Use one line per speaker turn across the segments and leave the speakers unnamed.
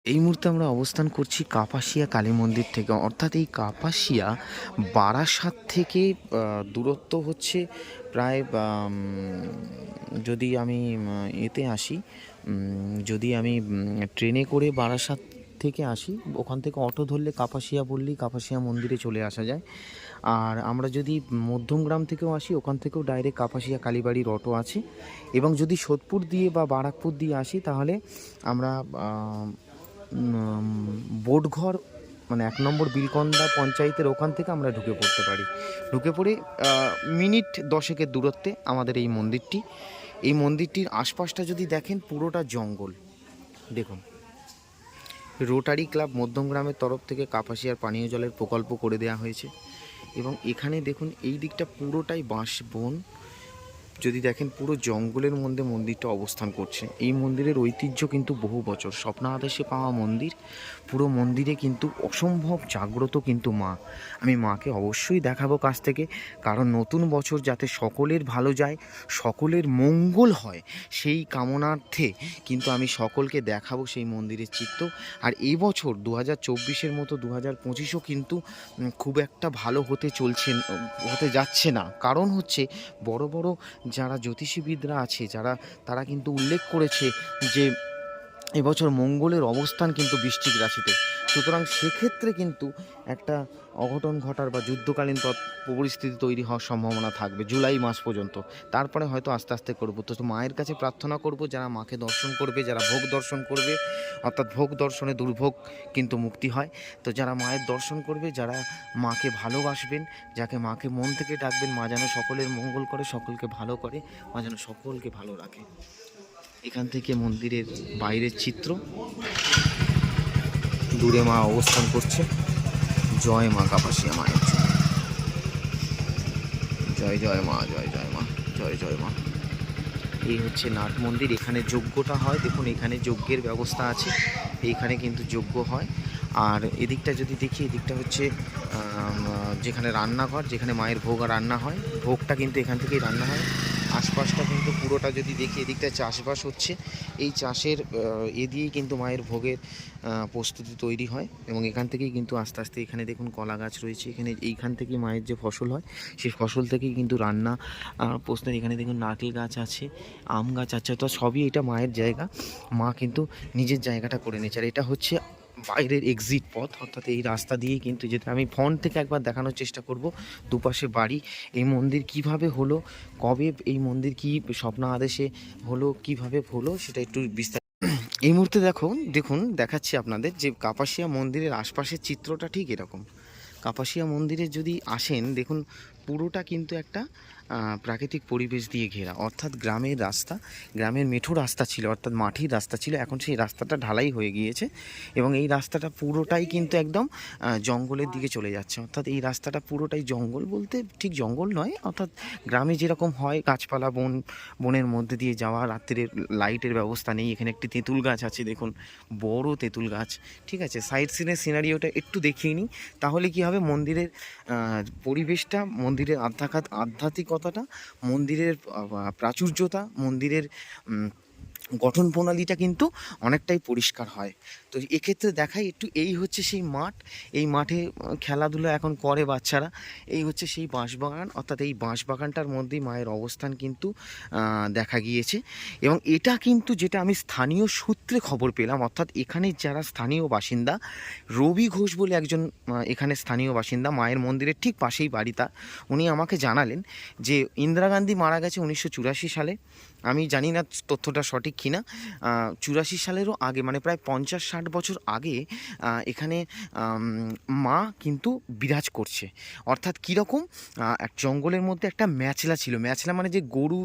এই মুহূর্তে আমরা অবস্থান করছি কাপাসিয়া কালী মন্দির থেকে, অর্থাৎ এই কাপাসিয়া বারাসাত থেকে দূরত্ব হচ্ছে প্রায় যদি আমি এতে আসি, যদি আমি ট্রেনে করে বারাসাত থেকে আসি, ওখান থেকে অটো ধরলে কাপাসিয়া বললেই কাপাসিয়া মন্দিরে চলে আসা যায়। আর আমরা যদি মধ্যমগ্রাম থেকেও আসি, ওখান থেকেও ডাইরেক্ট কাপাসিয়া কালীবাড়ির অটো আছে। এবং যদি সোদপুর দিয়ে বা বারাকপুর দিয়ে আসি তাহলে আমরা বোটঘর, মানে ১ নম্বর বিলকন্দা পঞ্চায়েতের ওখান থেকে আমরা ঢুকে পড়তে পারি। ঢুকে পড়ে মিনিট ১০-এর দূরত্বে আমাদের এই মন্দিরটি। এই মন্দিরটির আশপাশটা যদি দেখেন, পুরোটা জঙ্গল। দেখুন, রোটারি ক্লাব মধ্যমগ্রামের তরফ থেকে কাপাসিয়ার পানীয় জলের প্রকল্প করে দেওয়া হয়েছে। এবং এখানে দেখুন, এই দিকটা পুরোটাই বাঁশ বন। যদি দেখেন, পুরো জঙ্গলের মধ্যে মন্দিরটা অবস্থান করছে। এই মন্দিরের ঐতিহ্য কিন্তু বহু বছর, স্বপ্নাদেশে পাওয়া মন্দির। পুরো মন্দিরে কিন্তু অসম্ভব জাগ্রত কিন্তু মা। আমি মাকে অবশ্যই দেখাবো কাছ থেকে, কারণ নতুন বছর যাতে সকলের ভালো যায়, সকলের মঙ্গল হয়, সেই কামনার্থে কিন্তু আমি সকলকে দেখাবো সেই মন্দিরের চিত্র। আর এই বছর ২০২৪-এর মতো ২০২৫ও কিন্তু খুব একটা ভালো হতে যাচ্ছে না। কারণ হচ্ছে, বড় বড় যারা জ্যোতিষীবিদরা আছে, তারা কিন্তু উল্লেখ করেছে যে এবছর মঙ্গলের অবস্থান কিন্তু বৃশ্চিক রাশিতে। সুতরাং সেক্ষেত্রে কিন্তু একটা অঘটন ঘটার বা যুদ্ধকালীন পরিস্থিতি তৈরি হওয়ার সম্ভাবনা থাকবে জুলাই মাস পর্যন্ত। তারপরে হয়তো আস্তে আস্তে করবো। তো মায়ের কাছে প্রার্থনা করব, যারা মাকে দর্শন করবে, যারা ভোগ দর্শন করবে, অর্থাৎ ভোগ দর্শনে দুর্ভোগ কিন্তু মুক্তি হয়। তো যারা মায়ের দর্শন করবে, যারা মাকে ভালোবাসবেন, যাকে মাকে মন থেকে ডাকবেন, মা যেন সকলের মঙ্গল করে, সকলকে ভালো করে, মা যেন সকলকে ভালো রাখে। এখান থেকে মন্দিরের বাইরের চিত্র। দূরে মা অবস্থান করছে। জয় মা কাপাসিয়া মায়ের জয়। জয় মা, জয় জয় মা, জয় জয় মা। এই হচ্ছে নাট মন্দির। এখানে যজ্ঞটা হয়, দেখুন এখানে যজ্ঞের ব্যবস্থা আছে। এইখানে কিন্তু যজ্ঞ হয়। আর এদিকটা যদি দেখি, এদিকটা হচ্ছে যেখানে রান্নাঘর, যেখানে মায়ের ভোগ আর রান্না হয়, ভোগটা কিন্তু এখান থেকেই রান্না হয়। আশপাশটা কিন্তু পুরোটা যদি দেখি, এদিকটা চাষবাস হচ্ছে। এই চাষের দিয়েই কিন্তু মায়ের ভোগের প্রস্তুতি তৈরি হয়। এবং এখান থেকেই কিন্তু আস্তে আস্তে, এখানে দেখুন কলা গাছ রয়েছে, এইখান থেকেই মায়ের যে ফসল হয়, সেই ফসল থেকেই কিন্তু রান্না প্রস্তুত। এখানে দেখুন নারকেল গাছ আছে, আম গাছ আছে। তো সবই এটা মায়ের জায়গা। মা কিন্তু নিজের জায়গাটা করে নিয়েছে। আর এটা হচ্ছে বাইরের এক্সিট পথ, অর্থাৎ এই রাস্তা দিয়েই কিন্তু যেতে। আমি ফ্রন্ট থেকে একবার দেখানোর চেষ্টা করব। দুপাশে বাড়ি। এই মন্দির কিভাবে হলো, কবে এই মন্দির কি স্বপ্ন আদেশে হলো, কিভাবে হলো, সেটা একটু বিস্তারিত এই মুহূর্তে দেখুন দেখাচ্ছি আপনাদের, যে কাপাসিয়া মন্দিরের আশপাশের চিত্রটা ঠিক এরকম। কাপাসিয়া মন্দিরে যদি আসেন, দেখুন পুরোটা কিন্তু একটা প্রাকৃতিক পরিবেশ দিয়ে ঘেরা। অর্থাৎ গ্রামের রাস্তা, গ্রামের মেঠো রাস্তা ছিল, অর্থাৎ মাটির রাস্তা ছিল। এখন সেই রাস্তাটা ঢালাই হয়ে গিয়েছে। এবং এই রাস্তাটা পুরোটাই কিন্তু একদম জঙ্গলের দিকে চলে যাচ্ছে। অর্থাৎ এই রাস্তাটা পুরোটাই জঙ্গল, বলতে ঠিক জঙ্গল নয়, অর্থাৎ গ্রামে যেরকম হয় গাছপালা, বনের মধ্যে দিয়ে যাওয়া, রাত্রিরে লাইটের ব্যবস্থা নেই। এখানে একটি তেঁতুল গাছ আছে, দেখুন বড় তেঁতুল গাছ। ঠিক আছে, সাইড সিনের সিনারিওটা একটু দেখিয়ে নিই, তাহলে কি হবে, মন্দিরের পরিবেশটা, মন্দিরের আধ্যাত্মিকতাটা, মন্দিরের প্রাচুর্যতা, মন্দিরের গঠন প্রণালীটা কিন্তু অনেকটাই পরিষ্কার হয়। তো এক্ষেত্রে দেখাই একটু, এই হচ্ছে সেই মাঠ। এই মাঠে খেলাধুলা এখন করে বাচ্চারা। এই হচ্ছে সেই বাঁশবাগান, অর্থাৎ এই বাঁশবাগানটার মধ্যেই মায়ের অবস্থান কিন্তু দেখা গিয়েছে। এবং এটা কিন্তু, যেটা আমি স্থানীয় সূত্রে খবর পেলাম, অর্থাৎ এখানে যারা স্থানীয় বাসিন্দা, রবি ঘোষ বলে একজন এখানে স্থানীয় বাসিন্দা, মায়ের মন্দিরের ঠিক পাশেই বাড়ি তার। উনি আমাকে জানালেন যে ইন্দিরা গান্ধী মারা গেছে ১৯৮৪ সালে। আমি জানি না তথ্যটা সঠিক কিনা। ৮৪ সালেরও আগে, মানে প্রায় ৫০-৬০ বছর আগে এখানে মা কিন্তু বিরাজ করছে। অর্থাৎ কীরকম, এক জঙ্গলের মধ্যে একটা ম্যাচলা ছিল। ম্যাচলা মানে যে গরু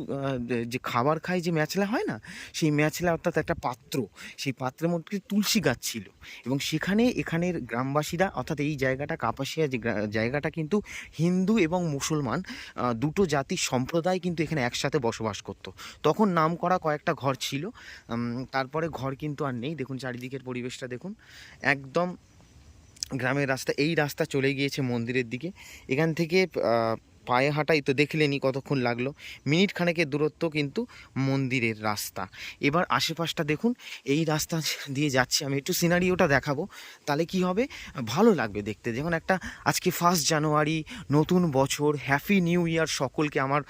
যে খাবার খায়, যে ম্যাচলা হয় না, সেই ম্যাচলা, অর্থাৎ একটা পাত্র। সেই পাত্রের মধ্যে তুলসী গাছ ছিল। এবং সেখানে এখানের গ্রামবাসীরা, অর্থাৎ এই জায়গাটা কাপাসিয়া যে জায়গাটা কিন্তু হিন্দু এবং মুসলমান দুটো জাতির সম্প্রদায় কিন্তু এখানে একসাথে বসবাস করতো। তখন নাম করা কয়েকটা ঘর ছিল, তারপরে ঘর কিন্তু আর নেই। দেখুন চারিদিকের পরিবেশটা দেখুন, একদম গ্রামের রাস্তা। এই রাস্তা চলে গিয়েছে মন্দিরের দিকে। এখান থেকে পায়ে হাঁটাই তো দেখলেনি কতক্ষণ লাগলো, মিনিট খানেকের দূরত্ব কিন্তু মন্দিরের রাস্তা। এবার আশেপাশটা দেখুন, এই রাস্তা দিয়ে যাচ্ছি আমি, একটু সিনারিওটা দেখাবো, তাহলে কি হবে, ভালো লাগবে দেখতে। যেমন একটা আজকে 1 জানুয়ারি, নতুন বছর, হ্যাপি নিউ ইয়ার সকলকে। আমার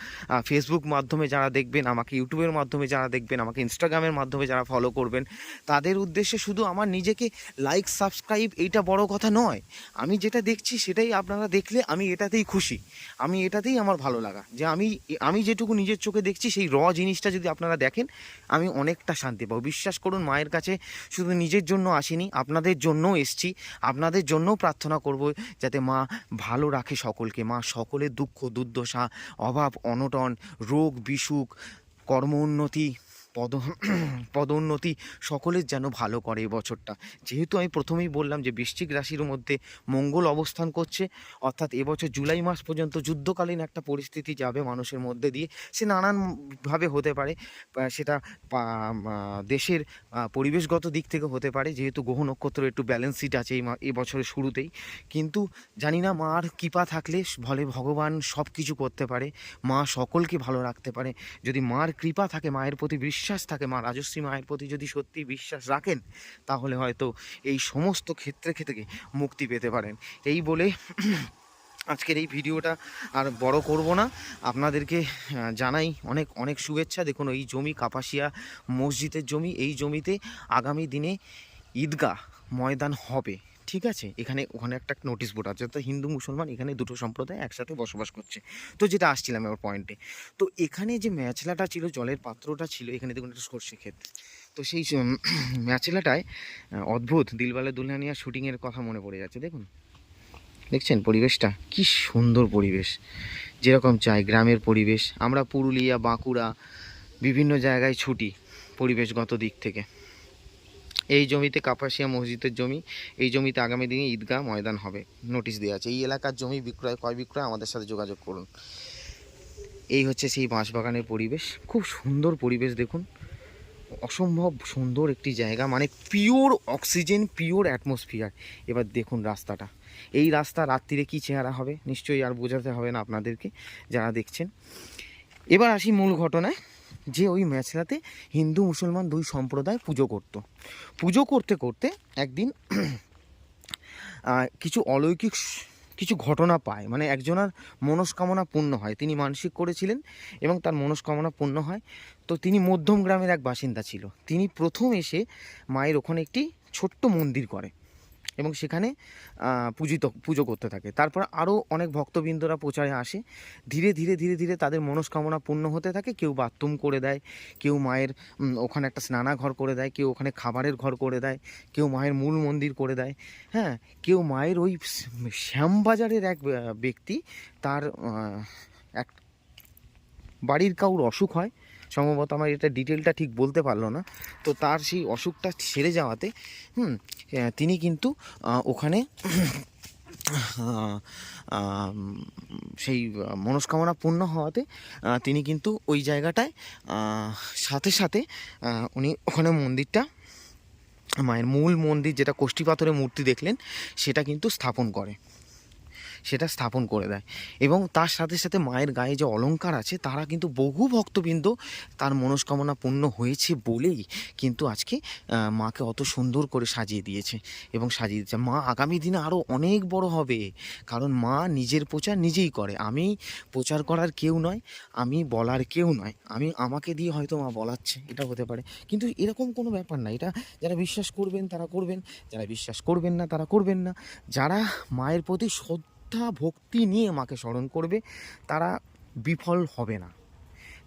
ফেসবুক মাধ্যমে যারা দেখবেন, আমাকে ইউটিউবের মাধ্যমে যারা দেখবেন, আমাকে ইনস্টাগ্রামের মাধ্যমে যারা ফলো করবেন, তাদের উদ্দেশ্যে শুধু আমার নিজেকে লাইক সাবস্ক্রাইব এইটা বড় কথা নয়, আমি যেটা দেখছি সেটাই আপনারা দেখলে আমি এটাতেই খুশি, আমি এটাতেই আমার ভালো লাগা, যে আমি যেটুকু নিজের চোখে দেখছি সেই জিনিসটা যদি আপনারা দেখেন, আমি অনেকটা শান্তি পাবো। বিশ্বাস করুন, মায়ের কাছে শুধু নিজের জন্য আসিনি, আপনাদের জন্যও এসছি, আপনাদের জন্যও প্রার্থনা করব যাতে মা ভালো রাখে সকলকে, মা সকলের দুঃখ দুর্দশা, অভাব অনটন, রোগ বিসুখ, কর্ম উন্নতি, পদোন্নতি সকলের যেন ভালো করে এই বছরটা। যেহেতু আমি প্রথমেই বললাম যে বৃশ্চিক রাশির মধ্যে মঙ্গল অবস্থান করছে, অর্থাৎ এবছর জুলাই মাস পর্যন্ত যুদ্ধকালীন একটা পরিস্থিতি যাবে মানুষের মধ্যে দিয়ে। সে নানানভাবে হতে পারে, সেটা দেশের পরিবেশগত দিক থেকে হতে পারে, যেহেতু গ্রহ নক্ষত্র একটু ব্যালেন্স সিট আছে এই বছরের শুরুতেই। কিন্তু জানি না, মার কৃপা থাকলে বলে ভগবান সব কিছু করতে পারে, মা সকলকে ভালো রাখতে পারে। যদি মার কৃপা থাকে, মায়ের প্রতি বিশ্বাস থাকে, মা রাজশ্রী মায়ের প্রতি যদি সত্যি বিশ্বাস রাখেন, তাহলে হয়তো এই সমস্ত ক্ষেত্রে থেকে মুক্তি পেতে পারেন। এই বলে আজকের এই ভিডিওটা আর বড় করব না, আপনাদেরকে জানাই অনেক অনেক শুভেচ্ছা। দেখুন, এই জমি কাপাসিয়া মসজিদের জমি, এই জমিতে আগামী দিনে ঈদগাহ ময়দান হবে, ঠিক আছে। ওখানে একটা নোটিশ বোর্ড আছে, তো হিন্দু মুসলমান এখানে দুটো সম্প্রদায় একসাথে বসবাস করছে। তো যেটা আসছিলাম আমার পয়েন্টে, তো এখানে যে ম্যাচলাটা ছিল, জলের পাত্রটা ছিল, এখানে দেখুন একটা সর্ষে ক্ষেত। তো সেই ম্যাচলাটায় অদ্ভুত দিলওয়ালে দুলহানিয়া শুটিংয়ের কথা মনে পড়ে যাচ্ছে। দেখছেন পরিবেশটা কি সুন্দর পরিবেশ, যেরকম চাই গ্রামের পরিবেশ। আমরা পুরুলিয়া, বাঁকুড়া বিভিন্ন জায়গায় ছুটি পরিবেশগত দিক থেকে। এই জমিতে কাপাসিয়া মসজিদের জমি, এই জমিতে আগামী দিনে ঈদগাহ ময়দান হবে, নোটিশ দেওয়া আছে। এই এলাকার জমি বিক্রয় ক্রয় বিক্রয় আমাদের সাথে যোগাযোগ করুন। এই হচ্ছে সেই বাঁশবাগানের পরিবেশ, খুব সুন্দর পরিবেশ। দেখুন, অসম্ভব সুন্দর একটি জায়গা, মানে পিওর অক্সিজেন, পিওর অ্যাটমসফিয়ার। এবার দেখুন রাস্তাটা, এই রাস্তা রাত্রিরে কী চেহারা হবে নিশ্চয়ই আর বোঝাতে হবে না আপনাদেরকে যারা দেখছেন। এবার আসি মূল ঘটনায়, যে ওই ম্যাচলাতে হিন্দু মুসলমান দুই সম্প্রদায় পুজো করতে করতে একদিন কিছু অলৌকিক কিছু ঘটনা পায়, মানে একজনের মনস্কামনা পূর্ণ হয়। তিনি মানসিক করেছিলেন এবং তার মনস্কামনা পূর্ণ হয়। তো তিনি মধ্যম গ্রামের এক বাসিন্দা ছিল। তিনি প্রথম এসে মায়ের ওখানে একটি ছোট্ট মন্দির করে এবং সেখানে পুজো করতে থাকে। তারপর আরও অনেক ভক্তবৃন্দরা প্রচারে আসে। ধীরে ধীরে ধীরে ধীরে তাদের মনস্কামনা পূর্ণ হতে থাকে। কেউ বাথরুম করে দেয়, কেউ মায়ের ওখানে একটা স্নানাঘর করে দেয়, কেউ ওখানে খাবারের ঘর করে দেয়, কেউ মায়ের মূল মন্দির করে দেয়, হ্যাঁ, কেউ মায়ের ওই শ্যামবাজারের এক ব্যক্তি, তার এক বাড়ির কাউর অসুখ হয় সম্ভবত, আমার এটা ডিটেলটা ঠিক বলতে পারলো না। তো তার সেই অসুখটা সেরে যাওয়াতে তিনি কিন্তু ওখানে সেই মনস্কামনা পূর্ণ হওয়াতে তিনি কিন্তু ওই জায়গাটায় সাথে সাথে উনি ওখানে মন্দিরটা, মায়ের মূল মন্দির যেটা কোষ্ঠী পাথরের মূর্তি দেখলেন, সেটা কিন্তু স্থাপন করে দেয়। এবং তার সাথে সাথে মায়ের গায়ে যে অলংকার আছে, তারা কিন্তু বহু ভক্তবৃন্দ তার মনস্কামনা পূর্ণ হয়েছে বলেই কিন্তু আজকে মাকে অত সুন্দর করে সাজিয়ে দিয়েছে। মা আগামী দিনে আরও অনেক বড় হবে, কারণ মা নিজের প্রচার নিজেই করে। আমি প্রচার করার কেউ নয়, আমি বলার কেউ নয়, আমাকে দিয়ে হয়তো মা বলাচ্ছে, এটা হতে পারে। কিন্তু এরকম কোনো ব্যাপার না। এটা যারা বিশ্বাস করবেন তারা করবেন, যারা বিশ্বাস করবেন না তারা করবেন না। যারা মায়ের প্রতি ভক্তি নিয়ে মাকে স্মরণ করবে, তারা বিফল হবে না,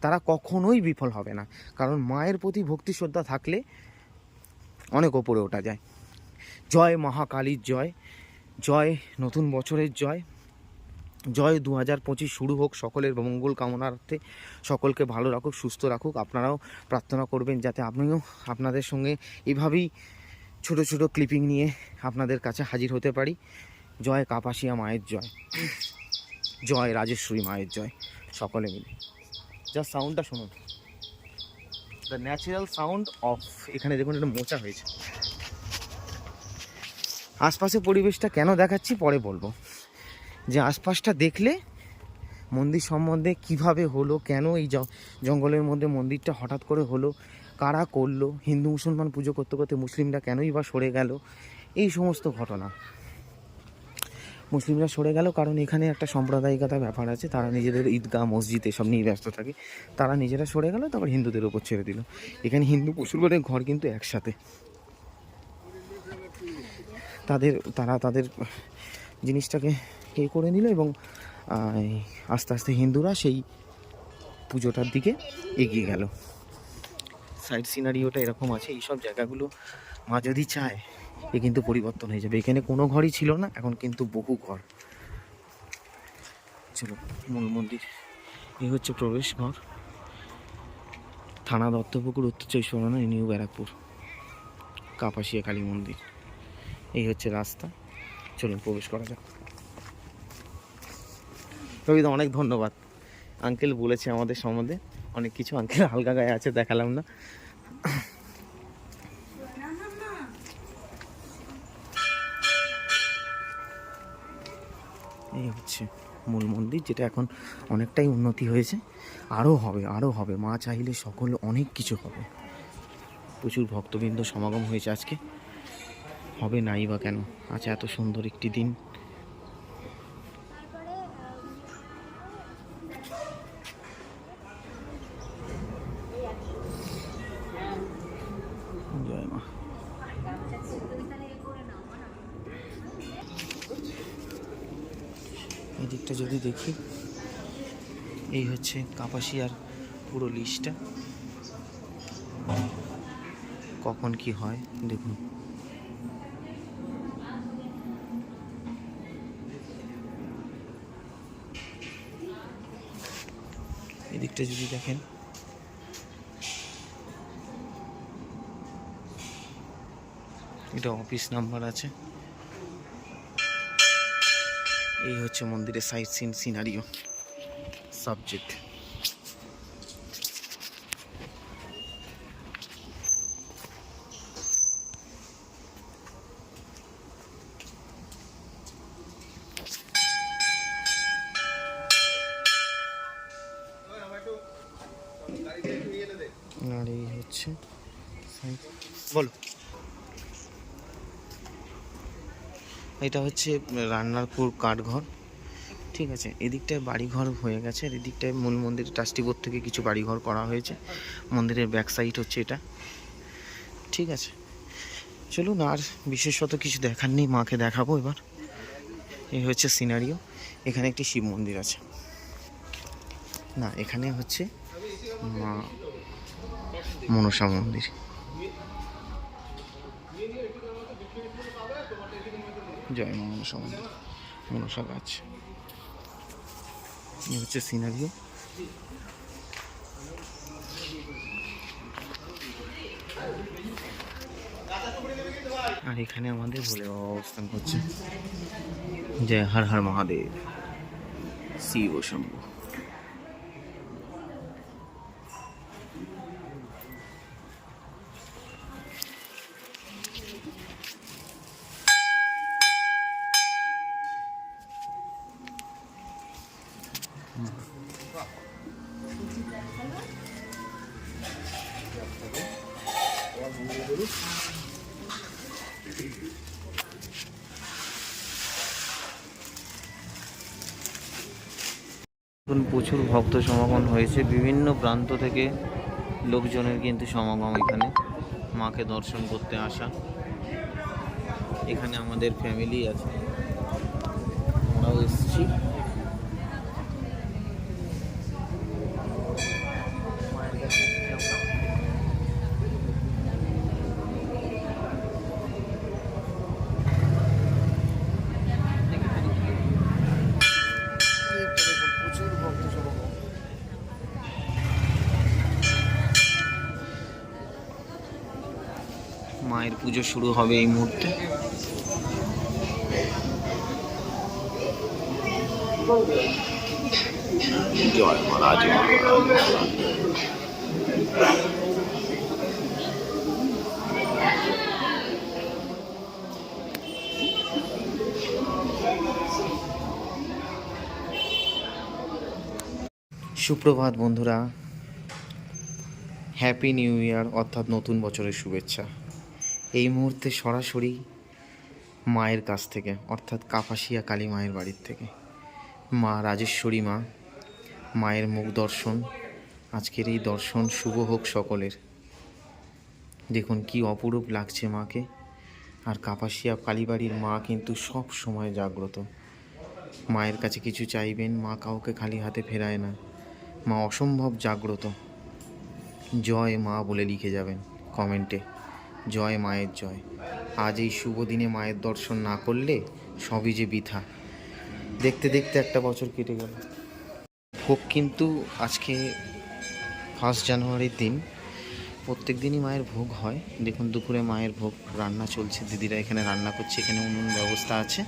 তারা কখনোই বিফল হবে না। কারণ মায়ের প্রতি ভক্তি শ্রদ্ধা থাকলে অনেক ওপরে ওঠা যায়। জয় মহাকালীর জয়, জয় নতুন বছরের জয়, জয় 2025 শুরু হোক সকলের মঙ্গল কামনার্থে। সকলকে ভালো রাখুক, সুস্থ রাখুক। আপনারাও প্রার্থনা করবেন যাতে আপনিও আপনাদের সঙ্গে এভাবেই ছোট ছোট ক্লিপিং নিয়ে আপনাদের কাছে হাজির হতে পারি। জয় কাপাসিয়া মায়ের জয়, জয় রাজেশ্বরী মায়ের জয়, সকলে মিলে। জাস্ট সাউন্ডটা শুনুন, দ্য ন্যাচারাল সাউন্ড অফ, এখানে দেখুন একটা মোচা হয়েছে। আশপাশের পরিবেশটা কেন দেখাচ্ছি পরে বলবো, যে আশপাশটা দেখলে মন্দির সম্বন্ধে কিভাবে হলো, কেন এই জঙ্গলের মধ্যে মন্দিরটা হঠাৎ করে হলো, কারা করলো, হিন্দু মুসলমান পুজো করতে করতে মুসলিমরা কেনই বা সরে গেল, এই সমস্ত ঘটনা। মুসলিমরা সরে গেল কারণ এখানে একটা সাম্প্রদায়িকতা ব্যাপার আছে, তারা নিজেদের ঈদগাহ মসজিদ এসব নিয়ে ব্যস্ত থাকে, তারা নিজেরা সরে গেল, তারপর হিন্দুদের ওপর ছেড়ে দিল। এখানে হিন্দু মুসলমানের ঘর কিন্তু একসাথে, তারা তাদের জিনিসটাকে করে নিল এবং আস্তে আস্তে হিন্দুরা সেই পুজোটার দিকে এগিয়ে গেল। সাইড সিনারিওটা এরকম আছে। এইসব জায়গাগুলো মা যদি চায় এ কিন্তু পরিবর্তন হয়ে যাবে। এখানে কোনো ঘরই ছিল না, এখন কিন্তু বহু ঘর। চলো মূল মন্দির, এই হচ্ছে প্রবেশ ঘর, থানা দত্তপুকুর, উত্তর 24 পরগনা, নিউ ব্যারাকপুর, কাপাসিয়া কালী মন্দির। এই হচ্ছে রাস্তা, চলুন প্রবেশ করা যাক। রবিদা অনেক ধন্যবাদ, আঙ্কেল বলেছে আমাদের সম্বন্ধে অনেক কিছু। আঙ্কেল হালকা গায়ে আছে, দেখালাম না। এই হচ্ছে মূল মন্দির, যেটা এখন অনেকটাই উন্নতি হয়েছে, আরও হবে। মা চাইলে সকল অনেক কিছু হবে। প্রচুর ভক্তবৃন্দ সমাগম হয়েছে আজকে, হবে নাই বা কেন? আচ্ছা, এত সুন্দর একটি দিন। জয় মা। এই দিকটা যদি দেখি, এই হচ্ছে কাপাসিয়ার পুরো লিস্টটা, কখন কি হয় দেখুন। এদিকটা যদি দেখেন, এটা অফিস নাম্বার আছে। এই হচ্ছে মন্দিরের সাইড সিন সিনারিও সাবজেক্ট। আর এই হচ্ছে বলো, এটা হচ্ছে রান্নারপুর কাঠঘর, ঠিক আছে। এদিকটায় বাড়িঘর হয়ে গেছে, আর এদিকটায় মূল মন্দির ট্রাস্টি বোর্ড থেকে কিছু বাড়িঘর করা হয়েছে। মন্দিরের ব্যাক সাইড হচ্ছে এটা, ঠিক আছে। চলুন, আর বিশেষত কিছু দেখার নেই, মাকে দেখাবো এবার। এই হচ্ছে সিনারিও। এখানে একটি শিব মন্দির আছে, না এখানে হচ্ছে মা মনসা মন্দির। জয় মা মনসা মন্দির, মনসা গাছ। এই হচ্ছে সিনারিও। আর এখানে আমাদের ভোলে বাবা অবস্থান করছে। জয় হর হর মহাদেব, শিব শম্ভু। প্রচুর ভক্ত সমাগম হয়েছে, বিভিন্ন প্রান্ত থেকে লোকজনের কিন্তু সমাগম এখানে মাকে দর্শন করতে আসা। এখানে আমাদের ফ্যামিলি আছে, আমরাও এসেছি। মায়ের পুজো শুরু হবে এই মুহূর্তে। জয় মহারাজ। সুপ্রভাত বন্ধুরা, হ্যাপি নিউ ইয়ার অর্থাৎ নতুন বছরের শুভেচ্ছা। এই মুহূর্তে সরাসরি মায়ের কাছ থেকে অর্থাৎ কাপাসিয়া কালী মায়ের বাড়ির থেকে মা রাজেশ্বরী মা, মায়ের মুখ দর্শন। আজকের এই দর্শন শুভ হোক সকলের। দেখুন কি অপরূপ লাগছে মাকে। আর কাপাসিয়া কালীবাড়ির মা কিন্তু সব সময় জাগ্রত। মায়ের কাছে কিছু চাইবেন, মা কাউকে খালি হাতে ফেরায় না। মা অসম্ভব জাগ্রত। জয় মা বলে লিখে যাবেন কমেন্টে, জয় মায়ের জয়। আজ এই শুভ দিনে মায়ের দর্শন না করলে সবই যে বৃথা। দেখতে দেখতে একটা বছর কেটে গেল। ভোগ কিন্তু আজকে 1 জানুয়ারির দিন, প্রত্যেক দিনই মায়ের ভোগ হয়। দেখুন দুপুরে মায়ের ভোগ রান্না চলছে, দিদিরা এখানে রান্না করছে। এখানে উনুন ব্যবস্থা আছে,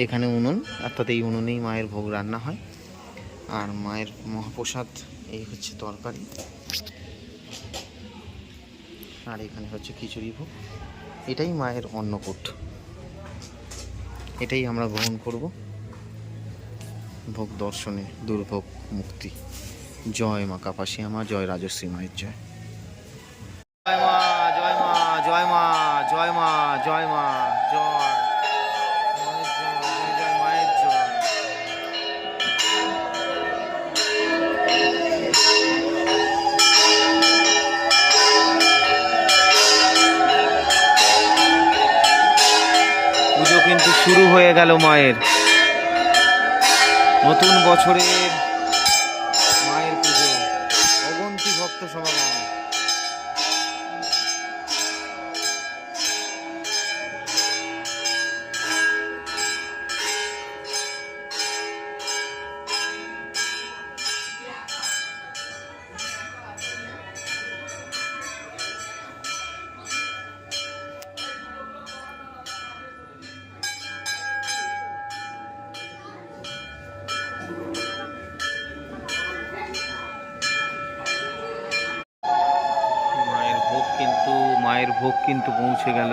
এখানে উনুন, অর্থাৎ এই উনুনেই মায়ের ভোগ রান্না হয়। আর মায়ের মহাপ্রসাদ এই হচ্ছে তরকারি, আর এখানে হচ্ছে খিচুড়ি ভোগ। এটাই মায়ের অন্নকূট, এটাই আমরা গ্রহণ করব ভোগ দর্শনে, দুর্ভোগ মুক্তি। জয় মা কাপাসিয়া মা, জয় রাজশ্রী মায়ের জয়। জয় মা, জয় মা, জয় মা, জয় মা, জয় মা, জয় মায়ের জয়, জয় জয় মায়ের জয়। পুজো কিন্তু শুরু হয়ে গেল মায়ের, নতুন বছরের মায়ের পুজো, অগন্তি ভক্ত সমাগম। মায়ের ভোগ কিন্তু পৌঁছে গেল,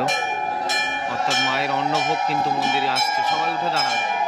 অর্থাৎ মায়ের অন্নভোগ কিন্তু মন্দিরে আসছে। সবাই উঠে দাঁড়ান।